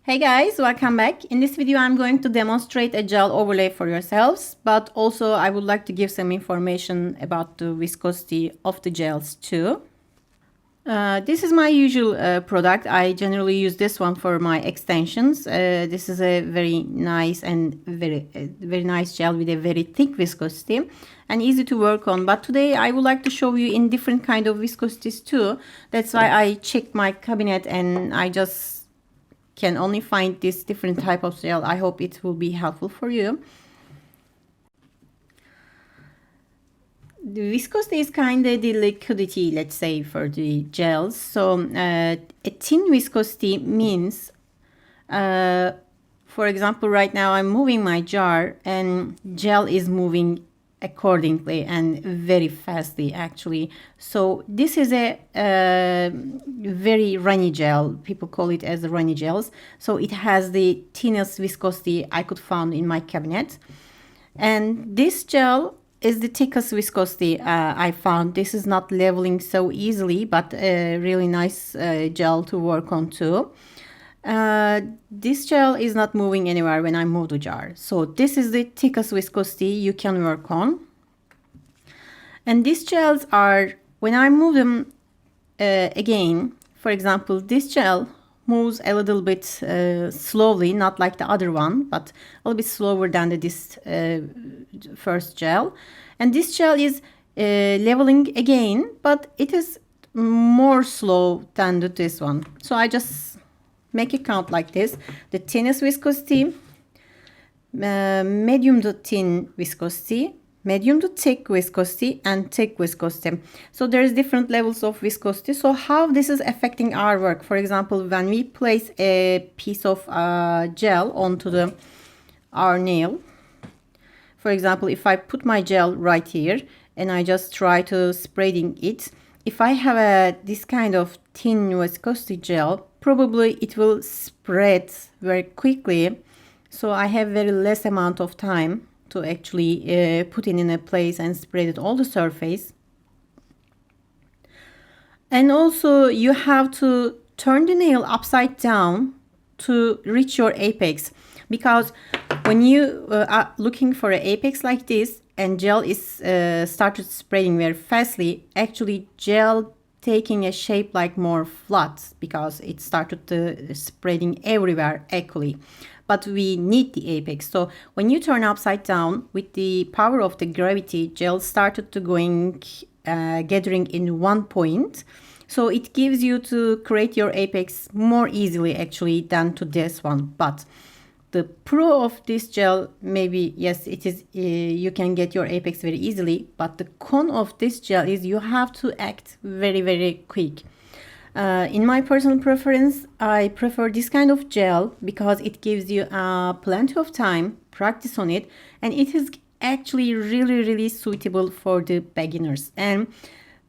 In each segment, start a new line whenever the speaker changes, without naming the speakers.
Hey guys, welcome back. In this video, I'm going to demonstrate a gel overlay for yourselves, but also I would like to give some information about the viscosity of the gels too. This is my usual product. I generally use this one for my extensions. This is a very nice and very nice gel with a very thick viscosity and easy to work on. But today I would like to show you in different kind of viscosities too. That's why I checked my cabinet and I just can only find this different type of gel. I hope it will be helpful for you. The viscosity is kind of the liquidity, let's say, for the gels. So a thin viscosity means, for example, right now I'm moving my jar and gel is moving accordingly and very fastly actually. So this is a very runny gel. People call it as the runny gels. So it has the thinnest viscosity I could find in my cabinet. And this gel is the thickest viscosity I found. This is not leveling so easily, but a really nice gel to work on too. This gel is not moving anywhere when I move the jar. So this is the thickest viscosity you can work on. And these gels are, when I move them again, for example, this gel moves a little bit slowly, not like the other one, but a little bit slower than this first gel. And this gel is leveling again, but it is more slow than this one. So I just make it count like this: the thinnest viscosity, medium to thin viscosity, medium to thick viscosity, and thick viscosity. So there is different levels of viscosity. So how this is affecting our work? For example, when we place a piece of gel onto our nail, for example, if I put my gel right here and I just try to spreading it, if I have this kind of thin viscosity gel, probably it will spread very quickly. So I have very less amount of time to actually put it in a place and spread it all the surface. And also you have to turn the nail upside down to reach your apex, because when you are looking for an apex like this and gel is started spreading very fastly, actually gel taking a shape like more flat because it started spreading everywhere equally. But we need the apex. So when you turn upside down, with the power of the gravity, gel started to gathering in one point. So it gives you to create your apex more easily actually than to this one. But the pro of this gel, maybe, yes, it is, you can get your apex very easily, but the con of this gel is you have to act very, very quick. In my personal preference, I prefer this kind of gel because it gives you plenty of time, practice on it, and it is actually really, really suitable for the beginners. And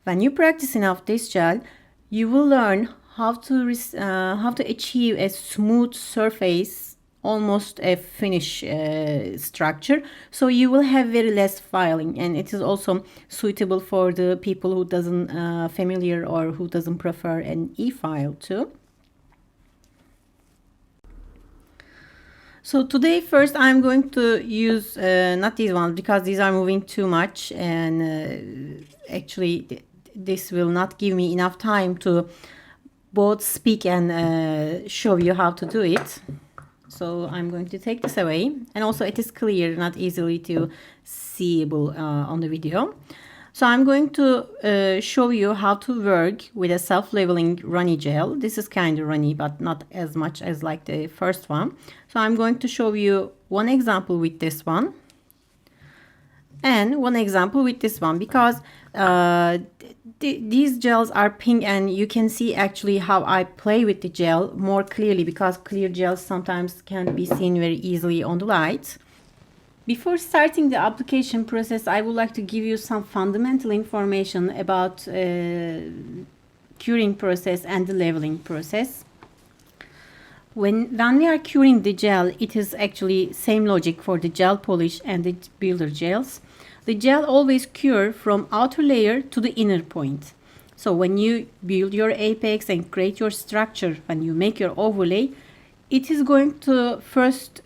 when you practice enough this gel, you will learn how to achieve a smooth surface, almost a finish structure. So you will have very less filing, and it is also suitable for the people who doesn't familiar or who doesn't prefer an e-file too. So today first I'm going to use not these ones because these are moving too much, and actually this will not give me enough time to both speak and show you how to do it. So I'm going to take this away, and also it is clear, not easily to seeable on the video. So I'm going to show you how to work with a self-leveling runny gel. This is kind of runny, but not as much as like the first one. So I'm going to show you one example with this one and one example with this one, because these gels are pink, and you can see actually how I play with the gel more clearly, because clear gels sometimes can be seen very easily on the light. Before starting the application process, I would like to give you some fundamental information about curing process and the leveling process. When we are curing the gel, it is actually same logic for the gel polish and the builder gels. The gel always cure from outer layer to the inner point. So when you build your apex and create your structure, when you make your overlay, it is going to first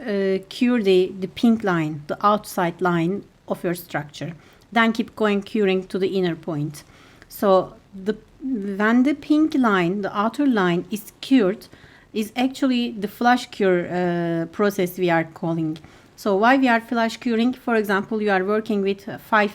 cure the pink line, the outside line of your structure. Then keep going curing to the inner point. So when the pink line, the outer line is cured, is actually the flush cure process we are calling. So why we are flush curing? For example, you are working with 5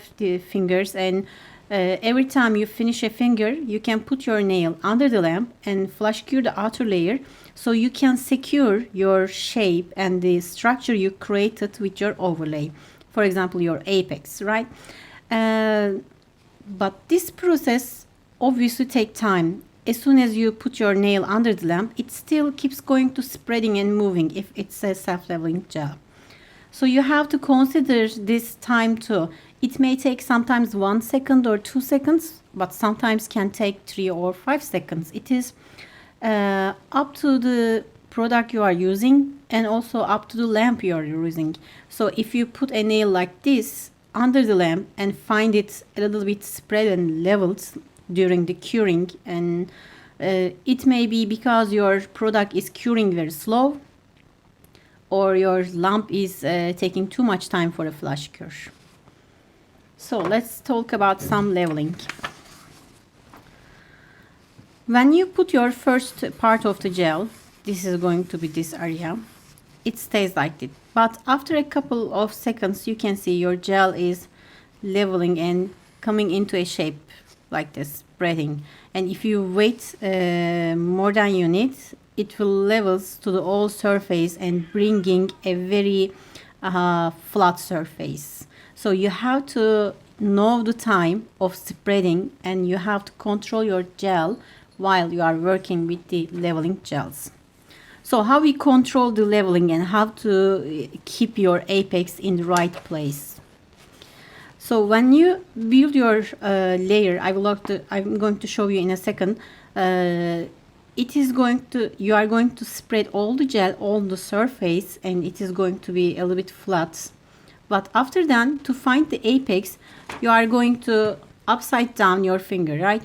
fingers, and every time you finish a finger, you can put your nail under the lamp and flush cure the outer layer, so you can secure your shape and the structure you created with your overlay. For example, your apex, right? But this process obviously takes time. As soon as you put your nail under the lamp, it still keeps going to spreading and moving if it's a self-leveling gel. So you have to consider this time too. It may take sometimes 1 second or 2 seconds, but sometimes can take 3 or 5 seconds. It is up to the product you are using and also up to the lamp you are using. So if you put a nail like this under the lamp and find it a little bit spread and leveled during the curing, and it may be because your product is curing very slow, or your lamp is taking too much time for a flush cure. So let's talk about some leveling. When you put your first part of the gel, this is going to be this area, it stays like this. But after a couple of seconds, you can see your gel is leveling and coming into a shape like this, spreading. And if you wait more than you need, it will levels to the whole surface and bringing a very flat surface. So you have to know the time of spreading, and you have to control your gel while you are working with the leveling gels. So how we control the leveling and how to keep your apex in the right place. So when you build your layer, I'm going to show you in a second. You are going to spread all the gel on the surface, and it is going to be a little bit flat. But after that, to find the apex, you are going to upside down your finger, right?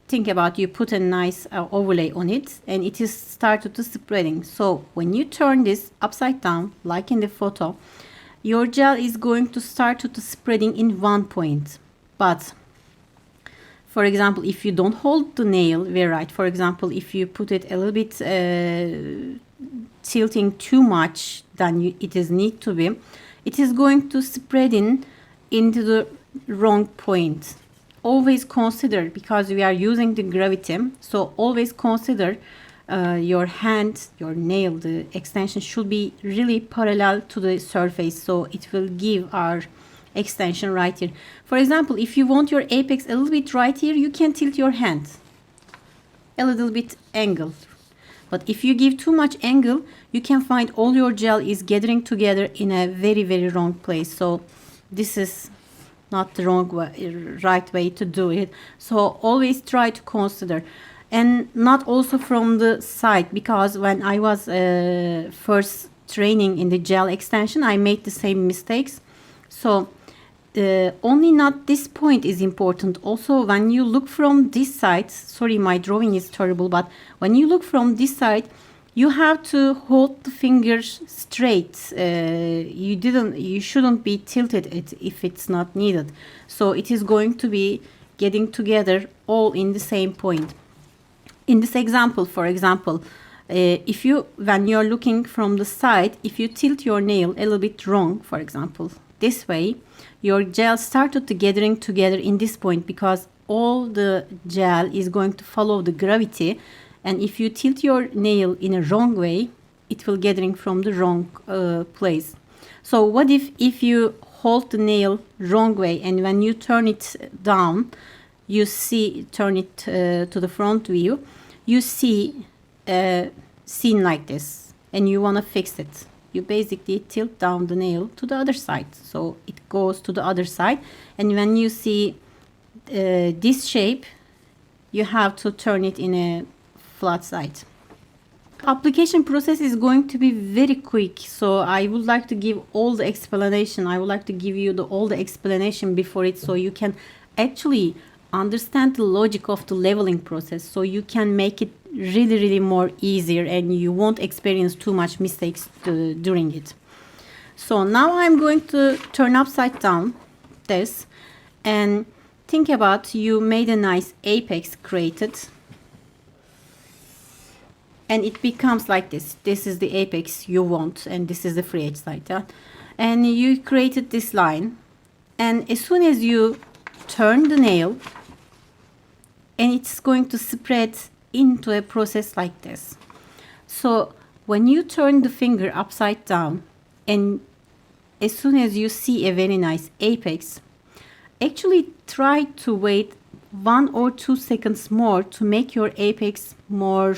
Think about, you put a nice overlay on it, and it is started to spreading. So when you turn this upside down, like in the photo, your gel is going to start to spreading in one point. But for example, if you don't hold the nail very right, for example, if you put it a little bit tilting too much than it is need to be, it is going to spread into the wrong point. Always consider, because we are using the gravity, so always consider your hand, your nail, the extension should be really parallel to the surface, so it will give our extension right here. For example, if you want your apex a little bit right here, you can tilt your hand a little bit angled. But if you give too much angle, you can find all your gel is gathering together in a very, very wrong place. So this is not the right way to do it. So always try to consider, and not also from the side, because when I was first training in the gel extension, I made the same mistakes. So only not this point is important. Also, when you look from this side, sorry, my drawing is terrible, but when you look from this side, you have to hold the fingers straight. You shouldn't be tilted if it's not needed. So it is going to be getting together all in the same point. In this example, for example, when you're looking from the side, if you tilt your nail a little bit wrong, for example, this way, your gel started to gathering together in this point, because all the gel is going to follow the gravity. And if you tilt your nail in a wrong way, it will gathering from the wrong place. So what if you hold the nail wrong way, and when you turn it down, you see, turn it to the front view, you see scene like this, and you want to fix it. You basically tilt down the nail to the other side, so it goes to the other side. And when you see this shape, you have to turn it in a flat side. Application process is going to be very quick, so I would like to give all the explanation. I would like to give you all the explanation before it, so you can actually understand the logic of the leveling process, so you can make it really more easier, and you won't experience too much mistakes during it. So now I'm going to turn upside down this, and think about, you made a nice apex created, and it becomes like this. This is the apex you want, and this is the free edge side. Yeah? And you created this line, and as soon as you turn the nail, and it's going to spread into a process like this. So when you turn the finger upside down, and as soon as you see a very nice apex, actually try to wait 1 or 2 seconds more to make your apex more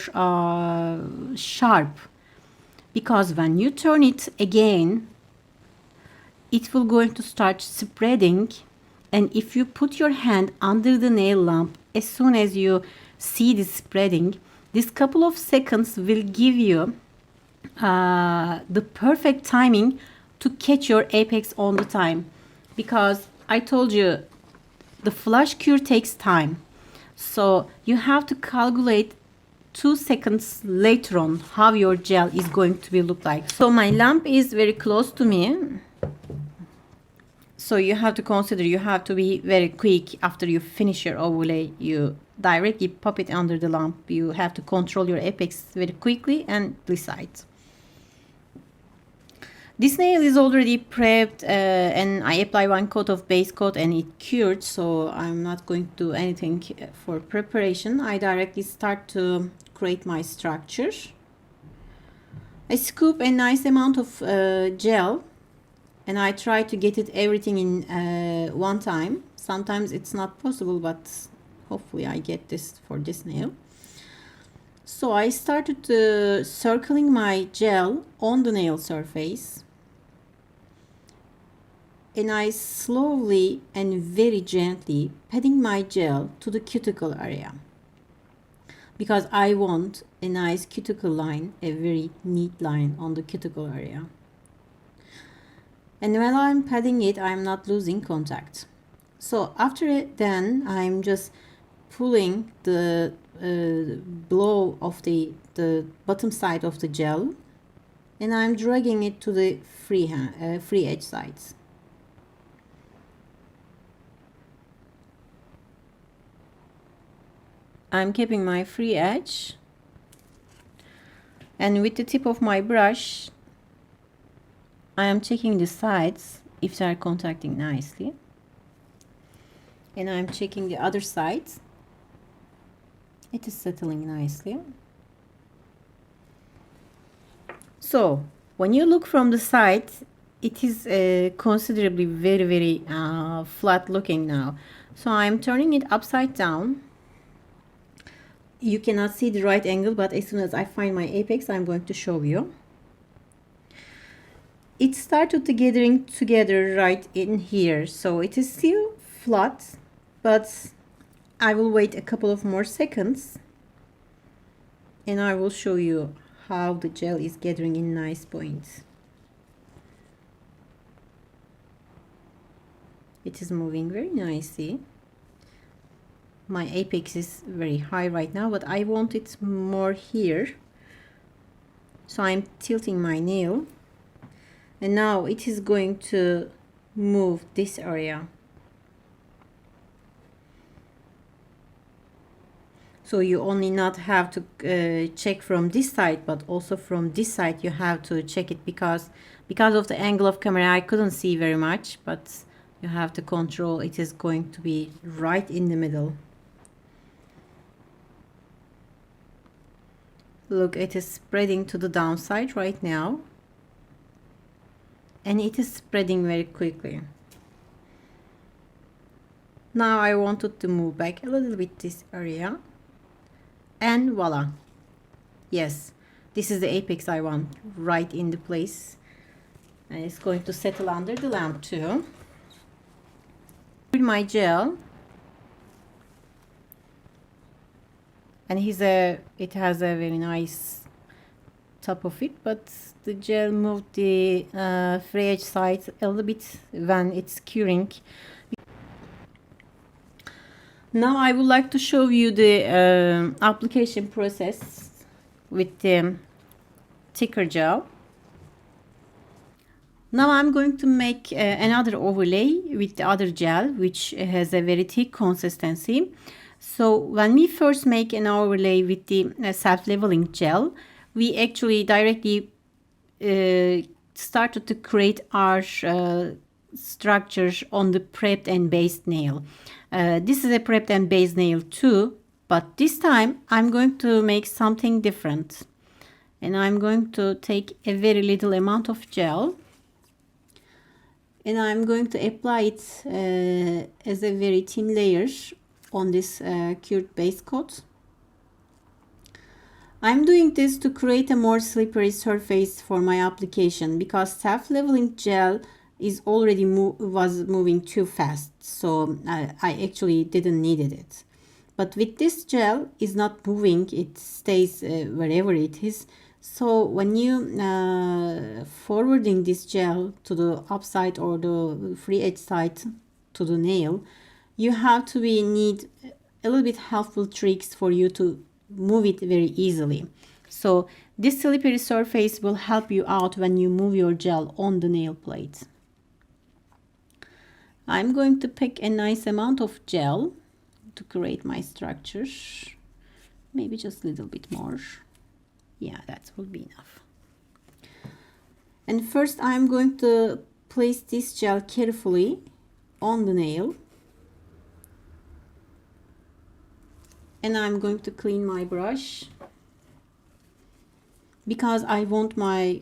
sharp, because when you turn it again, it will going to start spreading. And if you put your hand under the nail lamp, as soon as you see this spreading, this couple of seconds will give you the perfect timing to catch your apex on the time. Because I told you, the flush cure takes time. So you have to calculate 2 seconds later on how your gel is going to be look like. So my lamp is very close to me. So you have to consider, you have to be very quick after you finish your overlay. You directly pop it under the lamp. You have to control your apex very quickly and precise. This nail is already prepped, and I apply 1 coat of base coat and it cured, so I'm not going to do anything for preparation. I directly start to create my structure. I scoop a nice amount of gel, and I try to get it everything in one time. Sometimes it's not possible, but hopefully I get this for this nail. So I started circling my gel on the nail surface, and I slowly and very gently patting my gel to the cuticle area, because I want a nice cuticle line, a very neat line on the cuticle area. And while I'm patting it, I'm not losing contact. So after it, then I'm just pulling the blow of the bottom side of the gel, and I'm dragging it to the free edge sides. I'm keeping my free edge, and with the tip of my brush I am checking the sides if they are contacting nicely, and I'm checking the other sides. It is settling nicely. So when you look from the side, it is considerably very flat looking now. So I'm turning it upside down. You cannot see the right angle, but as soon as I find my apex, I'm going to show you. It started to gathering together right in here, so it is still flat, but I will wait a couple of more seconds and I will show you how the gel is gathering in nice points. It is moving very nicely. My apex is very high right now, but I want it more here, so I'm tilting my nail, and now it is going to move this area. So you only not have to check from this side, but also from this side you have to check it, because of the angle of camera I couldn't see very much, but you have to control. It is going to be right in the middle. Look, it is spreading to the downside right now, and it is spreading very quickly. Now I wanted to move back a little bit this area, and voila. Yes, this is the apex I want, right in the place, and it's going to settle under the lamp too. With my gel, and it has a very nice top of it, but the gel moved the free edge side a little bit when it's curing. Now I would like to show you the application process with the thicker gel. Now I'm going to make another overlay with the other gel, which has a very thick consistency. So when we first make an overlay with the self-leveling gel, we actually directly started to create our structure on the prepped and based nail. This is a prepped and based nail too, but this time I'm going to make something different. And I'm going to take a very little amount of gel. And I'm going to apply it as a very thin layer on this cured base coat. I'm doing this to create a more slippery surface for my application because self-leveling gel is already was moving too fast, so I actually didn't need it. But with this gel is not moving, it stays wherever it is. So when you forwarding this gel to the upside or the free edge side to the nail, you have to need a little bit helpful tricks for you to move it very easily. So this slippery surface will help you out when you move your gel on the nail plate. I'm going to pick a nice amount of gel to create my structure. Maybe just a little bit more. Yeah, that will be enough. And first I'm going to place this gel carefully on the nail. And I'm going to clean my brush because I want my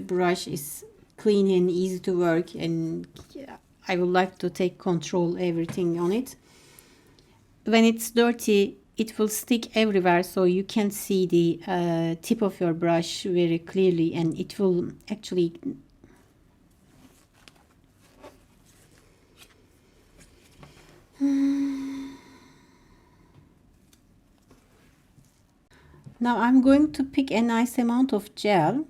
brush is clean and easy to work, and I would like to take control everything on it. When it's dirty, it will stick everywhere, so you can see the tip of your brush very clearly, and it will actually Now I'm going to pick a nice amount of gel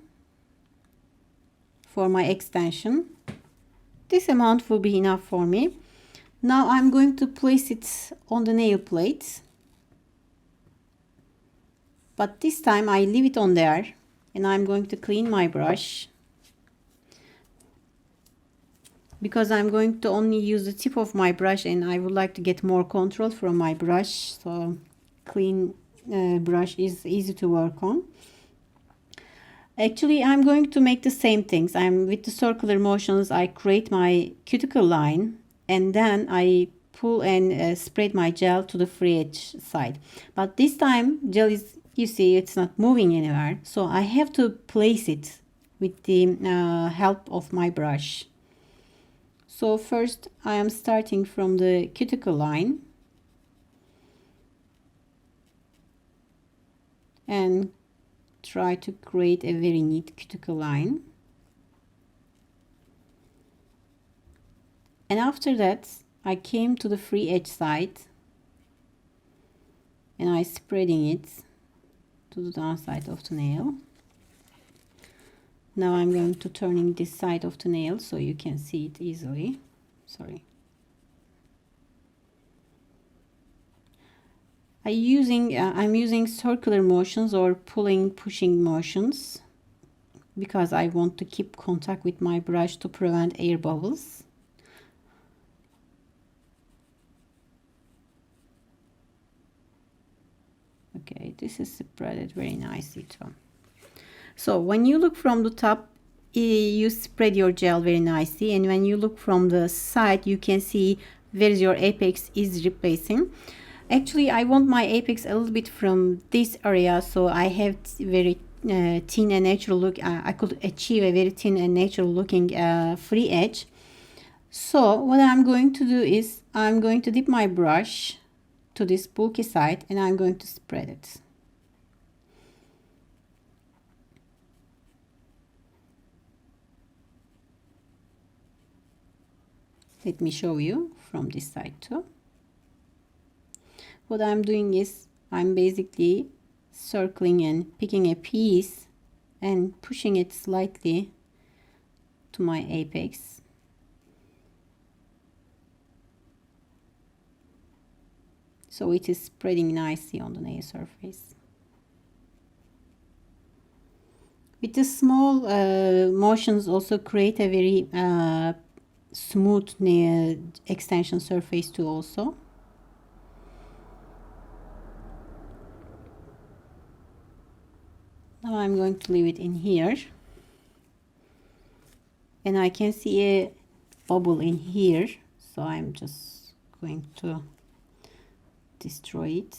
for my extension. This amount will be enough for me. Now I'm going to place it on the nail plate. But this time I leave it on there, and I'm going to clean my brush because I'm going to only use the tip of my brush, and I would like to get more control from my brush. So clean brush is easy to work on. Actually, I'm going to make the same things. I'm with the circular motions, I create my cuticle line, and then I pull and spread my gel to the free edge side. But this time gel is, you see, it's not moving anywhere, so I have to place it with the help of my brush. So first I am starting from the cuticle line and try to create a very neat cuticle line. And after that I came to the free edge side and I spreading it to the downside of the nail. Now I'm going to turning this side of the nail so you can see it easily. Sorry. I'm using circular motions or pulling, pushing motions because I want to keep contact with my brush to prevent air bubbles. Okay, this is spreaded very nicely too. So when you look from the top, you spread your gel very nicely, and when you look from the side, you can see where your apex is replacing. Actually, I want my apex a little bit from this area, so I have very thin and natural look. I could achieve a very thin and natural looking free edge. So what I'm going to do is I'm going to dip my brush to this bulky side and I'm going to spread it. Let me show you from this side too. What I'm doing is I'm basically circling and picking a piece and pushing it slightly to my apex. so it is spreading nicely on the nail surface. With the small motions also create a very smooth nail extension surface too also. Now I'm going to leave it in here. And I can see a bubble in here, so I'm just going to destroy it.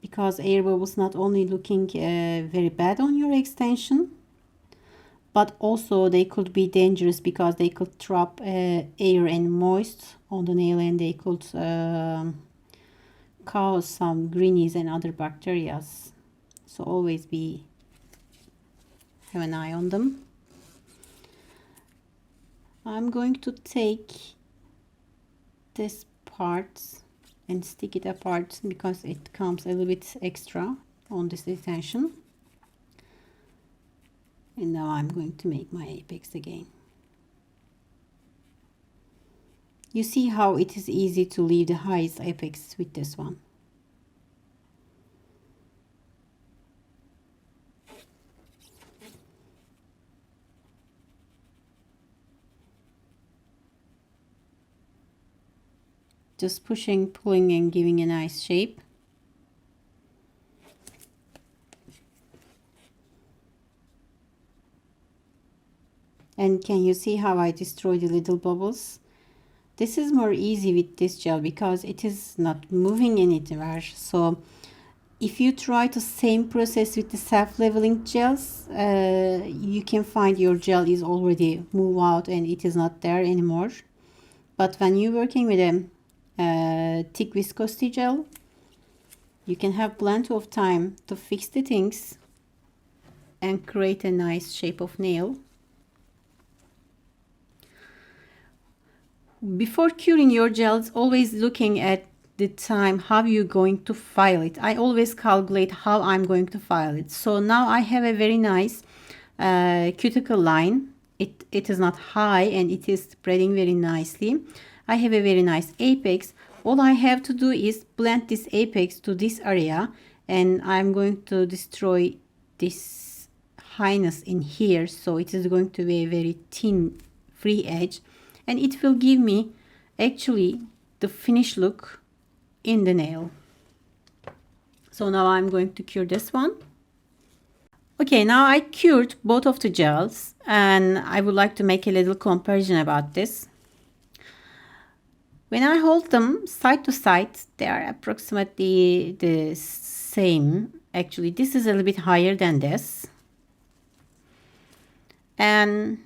Because air bubbles not only looking very bad on your extension, but also they could be dangerous because they could trap air and moist on the nail, and they could cause some greenies and other bacteria. So always have an eye on them. I'm going to take this part and stick it apart because it comes a little bit extra on this extension. And now I'm going to make my apex again. You see how it is easy to leave the highest apex with this one. Just pushing, pulling, and giving a nice shape. And can you see how I destroy the little bubbles? This is more easy with this gel because it is not moving anywhere. So if you try the same process with the self-leveling gels, you can find your gel is already moved out and it is not there anymore. But when you're working with a thick viscosity gel, you can have plenty of time to fix the things and create a nice shape of nail. Before curing your gels, always looking at the time how you're going to file it. I always calculate how I'm going to file it. So now I have a very nice cuticle line. It is not high and it is spreading very nicely. I have a very nice apex. All I have to do is blend this apex to this area, and I'm going to destroy this highness in here, so it is going to be a very thin free edge, and it will give me actually the finished look in the nail. So now I'm going to cure this one. Okay, now I cured both of the gels and I would like to make a little comparison about this. When I hold them side to side, they are approximately the same. Actually, this is a little bit higher than this. And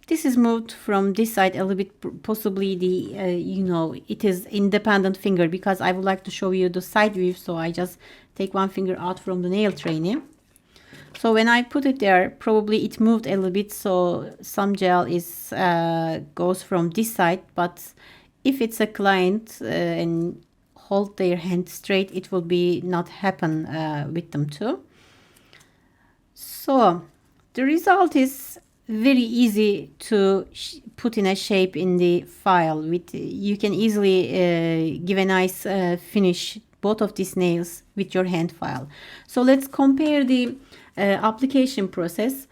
this is moved from this side a little bit, possibly the, you know, it is independent finger because I would like to show you the side view. So I just take one finger out from the nail trainer. So when I put it there, probably it moved a little bit. So some gel is goes from this side, but if it's a client and hold their hand straight, it will be not happen with them too. So the result is very easy to put in a shape in the file. With you can easily give a nice finish both of these nails with your hand file. So let's compare the application process.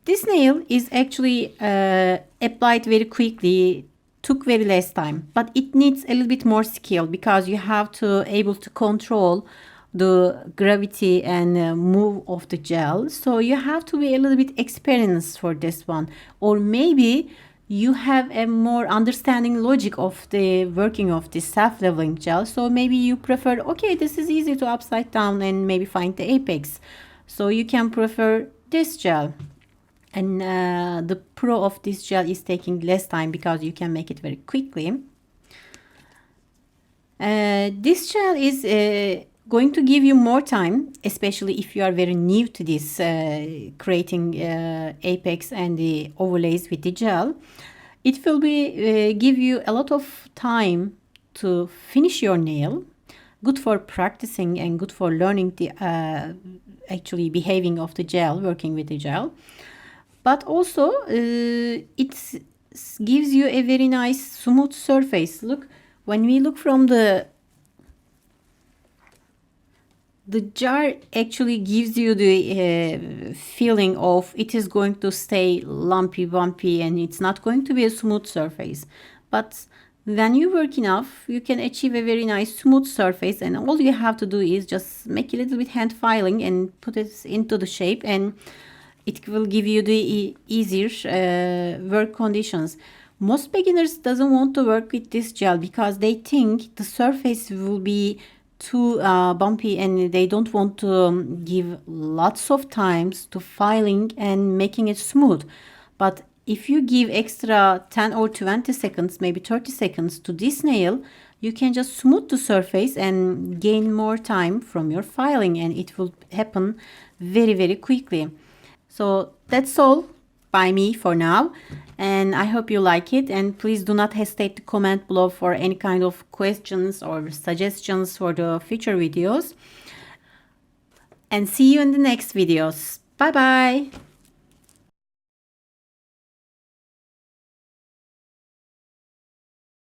This nail is actually applied very quickly, took very less time, but it needs a little bit more skill because you have to able to control the gravity and move of the gel. So you have to be a little bit experienced for this one, or maybe you have a more understanding logic of the working of this self-leveling gel. So maybe you prefer, okay, this is easy to upside down and maybe find the apex. So you can prefer this gel. And the pro of this gel is taking less time because you can make it very quickly. This gel is going to give you more time, especially if you are very new to this creating apex and the overlays with the gel. It will be give you a lot of time to finish your nail. Good for practicing and good for learning the actually behaving of the gel, working with the gel. but also it gives you a very nice smooth surface. Look, when we look from the jar actually gives you the feeling of it is going to stay lumpy, bumpy, and it's not going to be a smooth surface. But when you work enough, you can achieve a very nice smooth surface, and all you have to do is just make a little bit hand filing and put it into the shape, and it will give you the easier work conditions. Most beginners doesn't want to work with this gel because they think the surface will be too bumpy, and they don't want to give lots of times to filing and making it smooth. But if you give extra 10 or 20 seconds, maybe 30 seconds to this nail, you can just smooth the surface and gain more time from your filing, and it will happen very, very quickly. So that's all by me for now, and I hope you like it, and please do not hesitate to comment below for any kind of questions or suggestions for the future videos, and see you in the next videos. Bye bye.